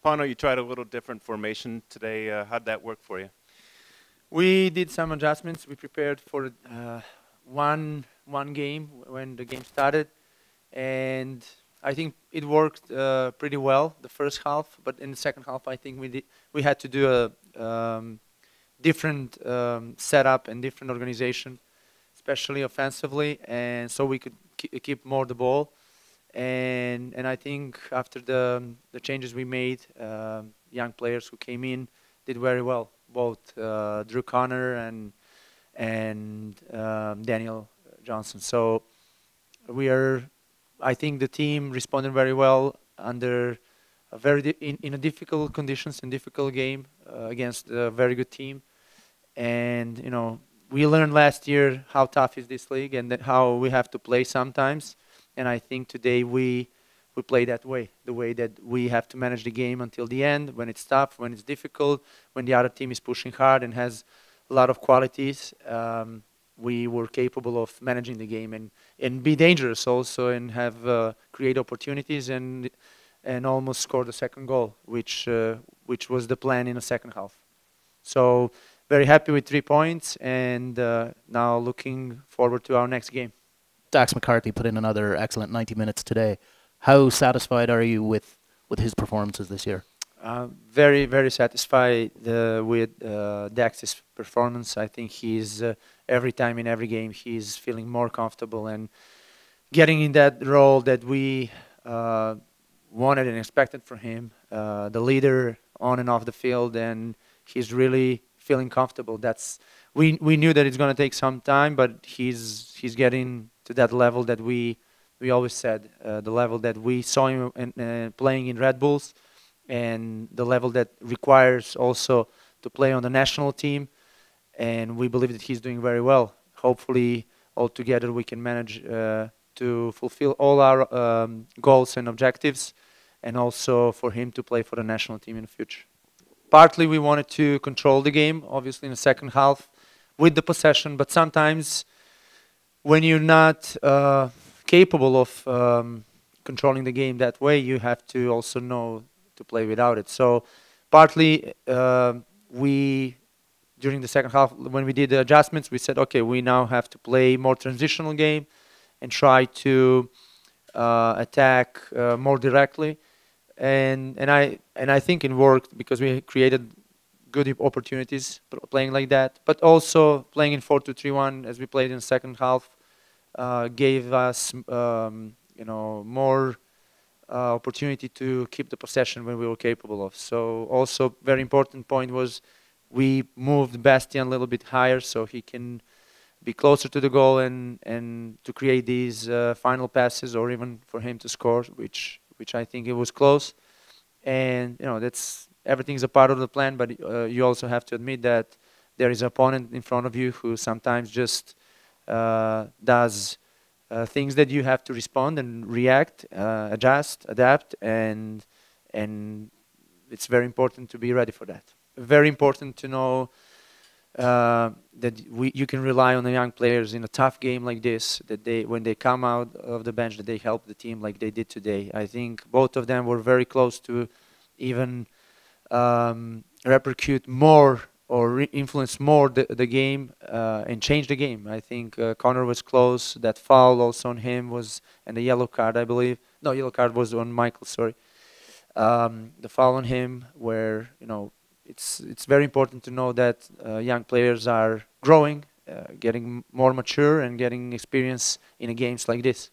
Pauno, you tried a little different formation today. How'd that work for you? We did some adjustments. We prepared for one game when the game started, and I think it worked pretty well the first half. But in the second half, I think we had to do a different setup and different organization, especially offensively, and so we could keep more the ball. And I think after the changes we made, young players who came in did very well. Both Drew Connor and Daniel Johnson. So I think the team responded very well under in a difficult conditions and difficult game against a very good team. And we learned last year how tough is this league and that how we have to play sometimes. And I think today we play that way, the way that we have to manage the game until the end, when it's tough, when it's difficult, when the other team is pushing hard and has a lot of qualities. We were capable of managing the game and be dangerous also and have create opportunities and almost score the second goal, which was the plan in the second half. So very happy with 3 points and now looking forward to our next game. Dax McCarthy put in another excellent 90 minutes today. How satisfied are you with his performances this year? Very, very satisfied with Dax's performance. I think he's every time in every game he's feeling more comfortable and getting in that role that we wanted and expected from him, the leader on and off the field, and he's really feeling comfortable. We knew that it's going to take some time, but he's getting to that level that we always said, the level that we saw him playing in Red Bulls, and the level that requires also to play on the national team. And we believe that he's doing very well. Hopefully, all together we can manage to fulfill all our goals and objectives, and also for him to play for the national team in the future. Partly we wanted to control the game, obviously in the second half, with the possession, but sometimes when you're not capable of controlling the game that way, you have to also know to play without it. So partly during the second half, when we did the adjustments, we said, okay, we now have to play more transitional game and try to attack more directly. And I think it worked because we created good opportunities playing like that, but also playing in 4-2-3-1 as we played in the second half gave us more opportunity to keep the possession when we were capable of. So also very important point was we moved Bastian a little bit higher so he can be closer to the goal and to create these final passes, or even for him to score, which I think it was close. And that's everything's a part of the plan, but you also have to admit that there is an opponent in front of you who sometimes just does things that you have to respond and react, adjust, adapt, and it's very important to be ready for that. Very important to know that you can rely on the young players in a tough game like this, that when they come out of the bench, that they help the team like they did today. I think both of them were very close to even repercute more or influence more the game and change the game. I think Connor was close. That foul also on him was, and the yellow card, I believe. No, yellow card was on Michael, sorry. The foul on him where, it's very important to know that young players are growing, getting more mature and getting experience in games like this.